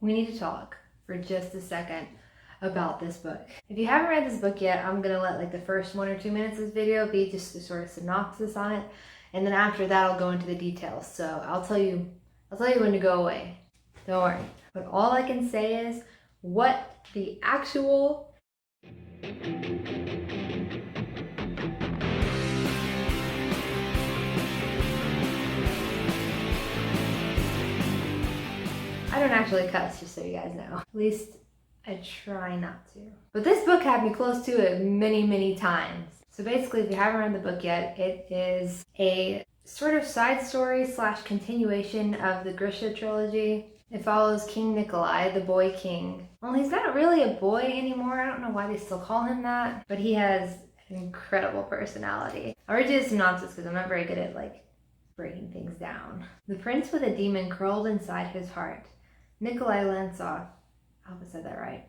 we need to talk for just a second about this book. If you haven't read this book yet, I'm gonna let like the first 1 or 2 minutes of this video be just a sort of synopsis on it, and then after that I'll go into the details. So I'll tell you when to go away. Don't worry. But all I can say is, what the actual I don't actually cuss, just so you guys know. At least I try not to. But this book had me close to it many, many times. So basically, if you haven't read the book yet, it is a sort of side story / continuation of the Grisha trilogy. It follows King Nikolai, the boy king. Well, he's not really a boy anymore. I don't know why they still call him that, but he has an incredible personality. I'll read you the synopsis because I'm not very good at like breaking things down. The prince with a demon curled inside his heart, Nikolai Lantsov, I hope I said that right,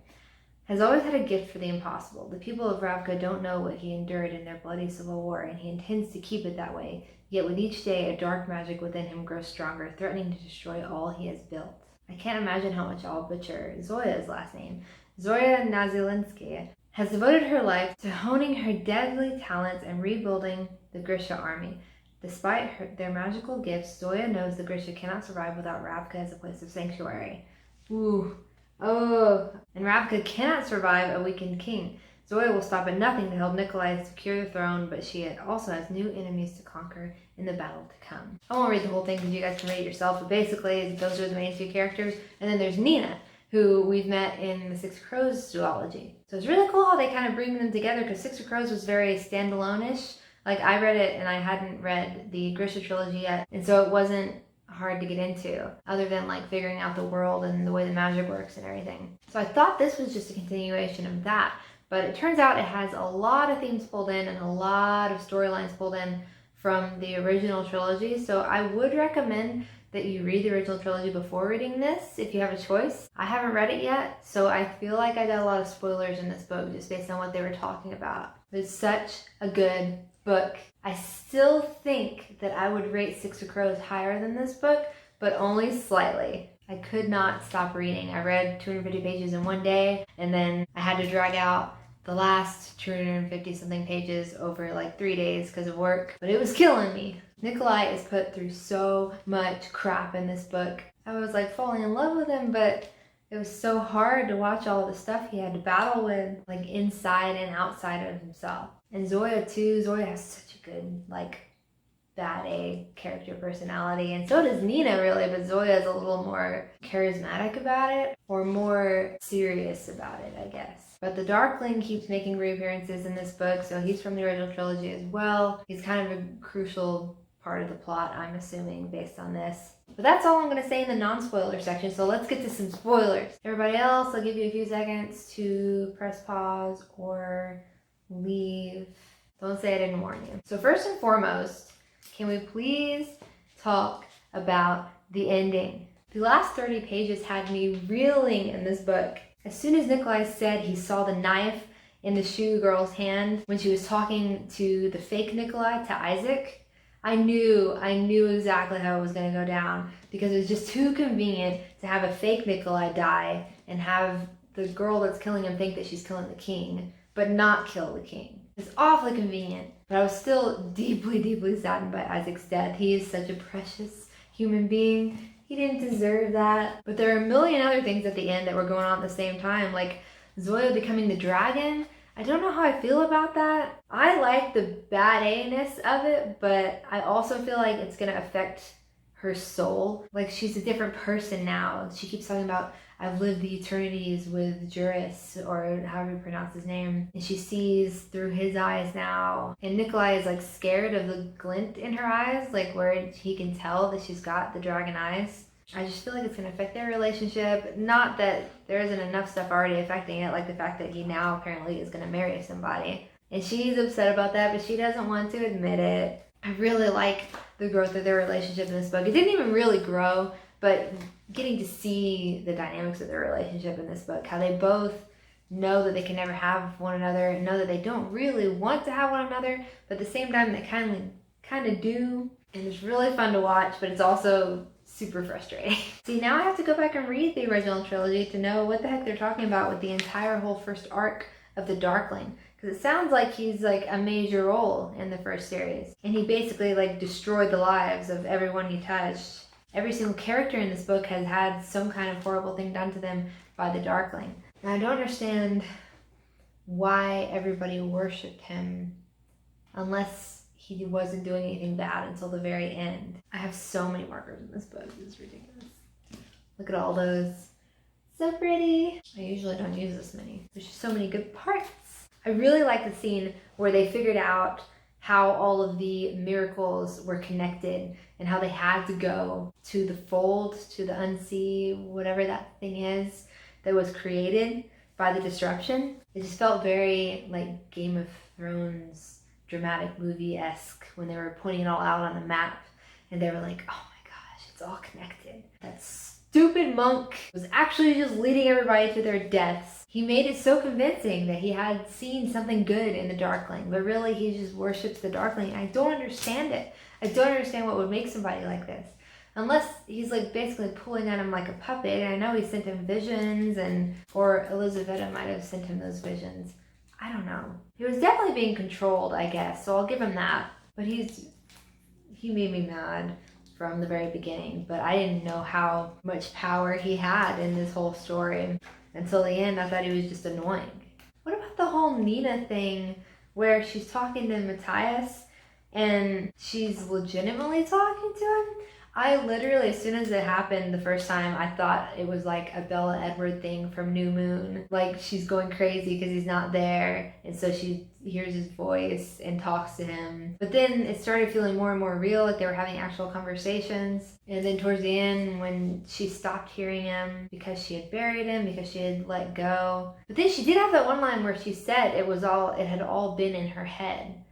has always had a gift for the impossible. The people of Ravka don't know what he endured in their bloody civil war, and he intends to keep it that way. Yet with each day, a dark magic within him grows stronger, threatening to destroy all he has built. I can't imagine how much I'll butcher Zoya's last name. Zoya Nazilinskaya has devoted her life to honing her deadly talents and rebuilding the Grisha army. Despite their magical gifts, Zoya knows the Grisha cannot survive without Ravka as a place of sanctuary. Ooh. Oh, and Ravka cannot survive a weakened king. Zoya will stop at nothing to help Nikolai secure the throne, but she also has new enemies to conquer in the battle to come. I won't read the whole thing because you guys can read it yourself, but basically those are the main two characters. And then there's Nina, who we've met in the Six of Crows duology. So it's really cool how they kind of bring them together, because Six of Crows was very standalone-ish. Like, I read it and I hadn't read the Grisha trilogy yet, and so it wasn't hard to get into, other than like figuring out the world and the way the magic works and everything. So I thought this was just a continuation of that, but it turns out it has a lot of themes pulled in and a lot of storylines pulled in from the original trilogy. So I would recommend that you read the original trilogy before reading this if you have a choice. I haven't read it yet, so I feel like I got a lot of spoilers in this book just based on what they were talking about. It's such a good book. I still think that I would rate Six of Crows higher than this book, but only slightly. I could not stop reading. I read 250 pages in one day, and then I had to drag out the last 250 something pages over like 3 days because of work, but it was killing me. Nikolai is put through so much crap in this book. I was like falling in love with him, but it was so hard to watch all the stuff he had to battle with, like inside and outside of himself. And Zoya too. Zoya has such a good, like, bad A character personality. And so does Nina, really, but Zoya is a little more charismatic about it, or more serious about it, I guess. But the Darkling keeps making reappearances in this book, so he's from the original trilogy as well. He's kind of a crucial part of the plot, I'm assuming, based on this. But that's all I'm going to say in the non-spoiler section, so let's get to some spoilers. Everybody else, I'll give you a few seconds to press pause or leave. Don't say I didn't warn you. So first and foremost, can we please talk about the ending? The last 30 pages had me reeling in this book. As soon as Nikolai said he saw the knife in the shoe girl's hand when she was talking to the fake Nikolai, to Isaac, I knew exactly how it was going to go down, because it was just too convenient to have a fake Nikolai die and have the girl that's killing him think that she's killing the king, but not kill the king. It's awfully convenient, but I was still deeply, deeply saddened by Isaac's death. He is such a precious human being. He didn't deserve that. But there are a million other things at the end that were going on at the same time, like Zoya becoming the dragon. I don't know how I feel about that. I like the bad A-ness of it, but I also feel like it's gonna affect her soul. Like, she's a different person now. She keeps talking about, I've lived the eternities with Juris, or however you pronounce his name, and she sees through his eyes now. And Nikolai is like scared of the glint in her eyes, like where he can tell that she's got the dragon eyes. I just feel like it's going to affect their relationship. Not that there isn't enough stuff already affecting it, like the fact that he now apparently is going to marry somebody. And she's upset about that, but she doesn't want to admit it. I really like the growth of their relationship in this book. It didn't even really grow, but getting to see the dynamics of their relationship in this book, how they both know that they can never have one another and know that they don't really want to have one another, but at the same time they kind of do. And it's really fun to watch, but it's also super frustrating. See, now I have to go back and read the original trilogy to know what the heck they're talking about with the entire whole first arc of the Darkling. Because it sounds like he's like a major role in the first series. And he basically like destroyed the lives of everyone he touched. Every single character in this book has had some kind of horrible thing done to them by the Darkling. And I don't understand why everybody worshipped him unless he wasn't doing anything bad until the very end. I have so many markers in this book. It's ridiculous. Look at all those. So pretty. I usually don't use this many. There's just so many good parts. I really like the scene where they figured out how all of the miracles were connected and how they had to go to the fold, to the unsea, whatever that thing is that was created by the disruption. It just felt very like Game of Thrones dramatic movie-esque when they were pointing it all out on the map and they were like, oh my gosh, it's all connected. That stupid monk was actually just leading everybody to their deaths. He made it so convincing that he had seen something good in the Darkling, but really he just worships the Darkling. I don't understand it. I don't understand what would make somebody like this. Unless he's like basically pulling at him like a puppet. I know he sent him visions, or Elizabeth might have sent him those visions. I don't know. He was definitely being controlled, I guess, so I'll give him that. But he made me mad from the very beginning, but I didn't know how much power he had in this whole story. Until the end, I thought he was just annoying. What about the whole Nina thing where she's talking to Matthias and she's legitimately talking to him? I literally, as soon as it happened the first time, I thought it was like a Bella Edward thing from New Moon. Like she's going crazy because he's not there, and so she hears his voice and talks to him. But then it started feeling more and more real, like they were having actual conversations. And then towards the end, when she stopped hearing him because she had buried him, because she had let go. But then she did have that one line where she said it had all been in her head.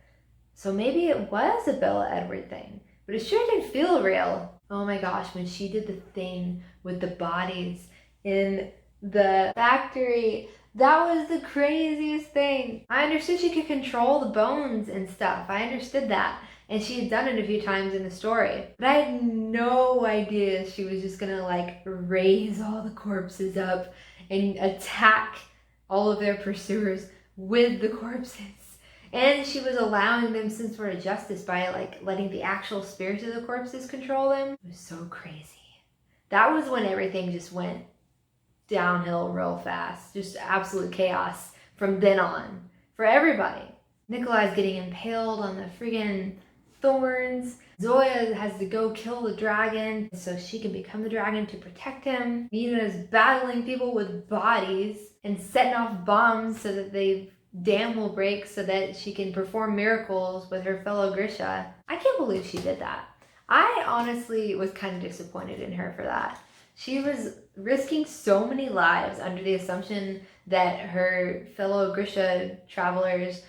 So maybe it was a Bella Edward thing. But it sure did feel real. Oh my gosh, when she did the thing with the bodies in the factory, that was the craziest thing. I understood she could control the bones and stuff. I understood that. And she had done it a few times in the story. But I had no idea she was just gonna like raise all the corpses up and attack all of their pursuers with the corpses. And she was allowing them some sort of justice by like letting the actual spirits of the corpses control them. It was so crazy. That was when everything just went downhill real fast. Just absolute chaos from then on for everybody. Nikolai's getting impaled on the friggin' thorns. Zoya has to go kill the dragon so she can become the dragon to protect him. Nina's battling people with bodies and setting off bombs so that the dam will break so that she can perform miracles with her fellow Grisha. I can't believe she did that. I honestly was kind of disappointed in her for that. She was risking so many lives under the assumption that her fellow Grisha travelers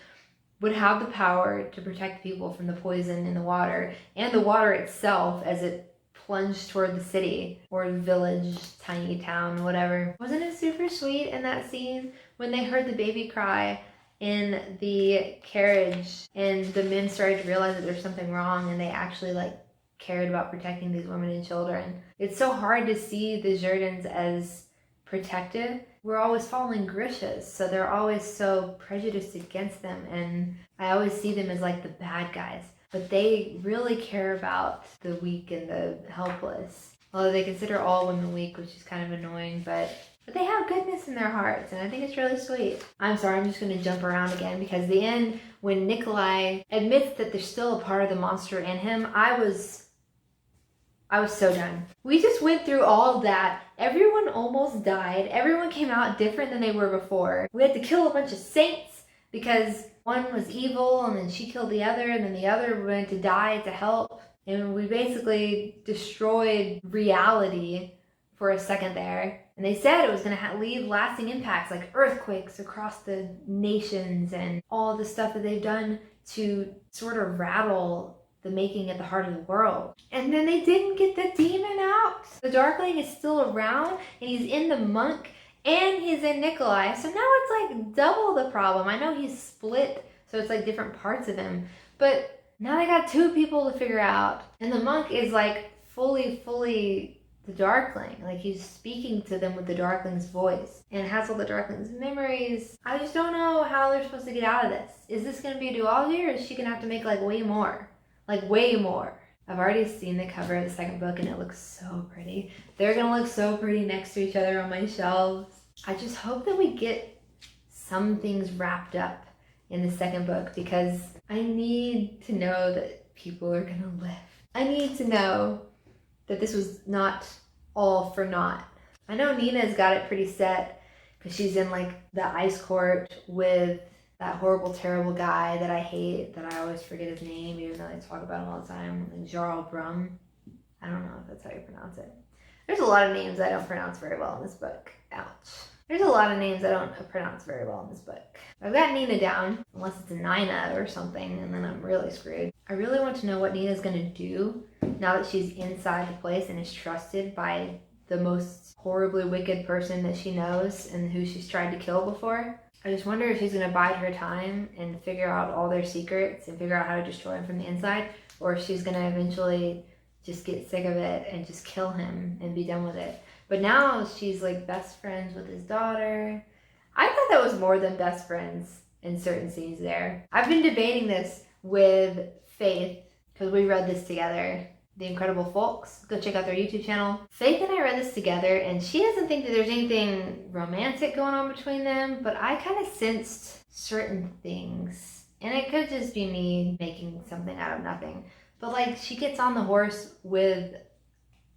would have the power to protect people from the poison in the water and the water itself as it plunged toward the city or village, tiny town, whatever. Wasn't it super sweet in that scene when they heard the baby cry in the carriage and the men started to realize that there's something wrong and they actually like cared about protecting these women and children? It's so hard to see the Jordans as protective. We're always following Grishas, so they're always so prejudiced against them, and I always see them as like the bad guys. But they really care about the weak and the helpless. Although they consider all women weak, which is kind of annoying, but they have goodness in their hearts, and I think it's really sweet. I'm sorry, I'm just going to jump around again, because the end, when Nikolai admits that there's still a part of the monster in him, I was so done. We just went through all of that. Everyone almost died. Everyone came out different than they were before. We had to kill a bunch of saints because one was evil and then she killed the other and then the other went to die to help. And we basically destroyed reality for a second there. And they said it was going to leave lasting impacts like earthquakes across the nations and all the stuff that they've done to sort of rattle the making at the heart of the world. And then they didn't get the demon out. The Darkling is still around, and he's in the monk, and he's in Nikolai. So now it's like double the problem. I know he's split, so it's like different parts of him. But now they got two people to figure out. And the monk is like fully the Darkling. Like, he's speaking to them with the Darkling's voice and has all the Darkling's memories. I just don't know how they're supposed to get out of this. Is this going to be a duology, or is she going to have to make like way more? Like way more. I've already seen the cover of the second book and it looks so pretty. They're going to look so pretty next to each other on my shelves. I just hope that we get some things wrapped up in the second book, because I need to know that people are going to live. I need to know that this was not all for naught. I know Nina's got it pretty set because she's in like the ice court with that horrible, terrible guy that I hate, that I always forget his name, even though I talk about him all the time, like Jarl Brum. I don't know if that's how you pronounce it. There's a lot of names I don't pronounce very well in this book. Ouch. There's a lot of names I don't pronounce very well in this book. I've got Nina down, unless it's a Nina or something, and then I'm really screwed. I really want to know what Nina's going to do now that she's inside the place and is trusted by the most horribly wicked person that she knows and who she's tried to kill before. I just wonder if she's going to bide her time and figure out all their secrets and figure out how to destroy him from the inside, or if she's going to eventually just get sick of it and just kill him and be done with it. But now she's like best friends with his daughter. I thought that was more than best friends in certain scenes there. I've been debating this with Faith because we read this together. The Incredible Fulks. Go check out their YouTube channel. Faith and I read this together, and she doesn't think that there's anything romantic going on between them, but I kind of sensed certain things. And it could just be me making something out of nothing. But like, she gets on the horse with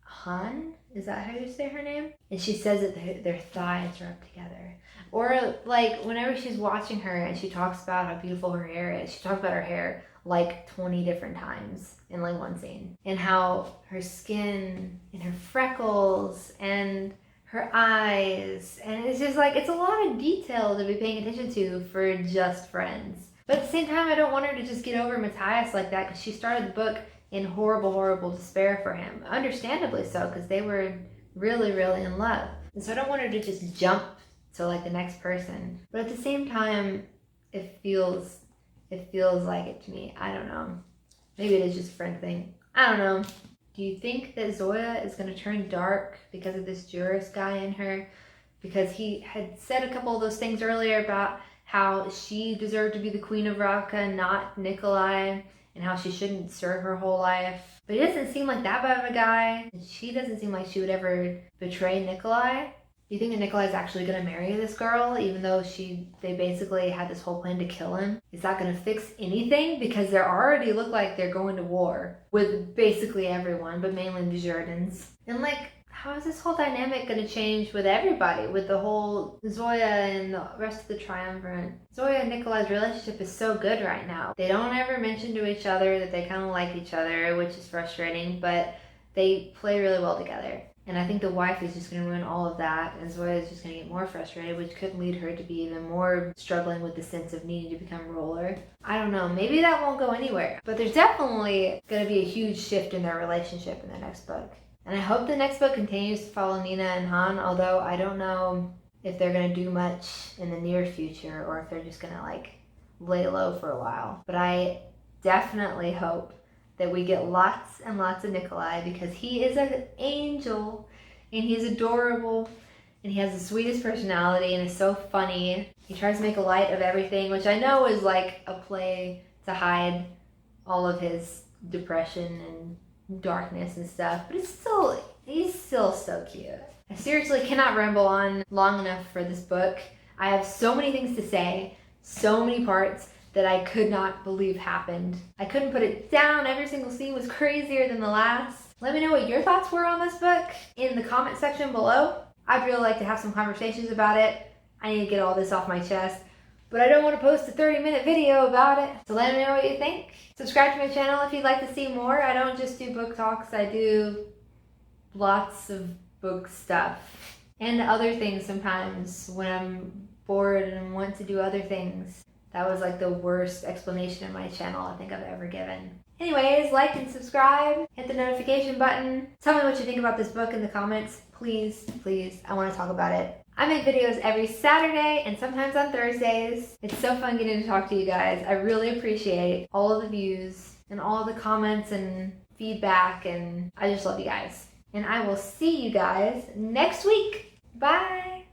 Han? Is that how you say her name? And she says that their thighs are up together. Or like, whenever she's watching her and she talks about how beautiful her hair is, she talks about her hair like 20 different times in like one scene. And how her skin and her freckles and her eyes. And it's just like, it's a lot of detail to be paying attention to for just friends. But at the same time, I don't want her to just get over Matthias like that, because she started the book in horrible despair for him. Understandably so, because they were really in love. And so I don't want her to just jump to like the next person. But at the same time, it feels like it to me. I don't know. Maybe it is just a friend thing. I don't know. Do you think that Zoya is going to turn dark because of this Juris guy in her? Because he had said a couple of those things earlier about how she deserved to be the queen of Raka, not Nikolai, and how she shouldn't serve her whole life. But he doesn't seem like that bad of a guy, and she doesn't seem like she would ever betray Nikolai. Do you think that Nikolai's actually going to marry this girl, even though they basically had this whole plan to kill him? Is that going to fix anything? Because they already look like they're going to war with basically everyone, but mainly the Jordans. And like, how is this whole dynamic going to change with everybody? With the whole Zoya and the rest of the Triumvirate. Zoya and Nikolai's relationship is so good right now. They don't ever mention to each other that they kind of like each other, which is frustrating, but they play really well together. And I think the wife is just going to ruin all of that, and Zoya is just going to get more frustrated, which could lead her to be even more struggling with the sense of needing to become ruler. I don't know, maybe that won't go anywhere. But there's definitely going to be a huge shift in their relationship in the next book. And I hope the next book continues to follow Nina and Han, although I don't know if they're going to do much in the near future, or if they're just going to like lay low for a while. But I definitely hope that we get lots and lots of Nikolai, because he is an angel and he's adorable and he has the sweetest personality and is so funny. He tries to make a light of everything, which I know is like a play to hide all of his depression and darkness and stuff, but he's still so cute. I seriously cannot ramble on long enough for this book. I have so many things to say, so many parts that I could not believe happened. I couldn't put it down. Every single scene was crazier than the last. Let me know what your thoughts were on this book in the comment section below. I'd really like to have some conversations about it. I need to get all this off my chest, but I don't want to post a 30-minute video about it. So let me know what you think. Subscribe to my channel if you'd like to see more. I don't just do book talks. I do lots of book stuff and other things sometimes when I'm bored and want to do other things. That was like the worst explanation of my channel I think I've ever given. Anyways, like and subscribe, hit the notification button. Tell me what you think about this book in the comments. Please, I want to talk about it. I make videos every Saturday and sometimes on Thursdays. It's so fun getting to talk to you guys. I really appreciate all of the views and all of the comments and feedback, and I just love you guys. And I will see you guys next week. Bye!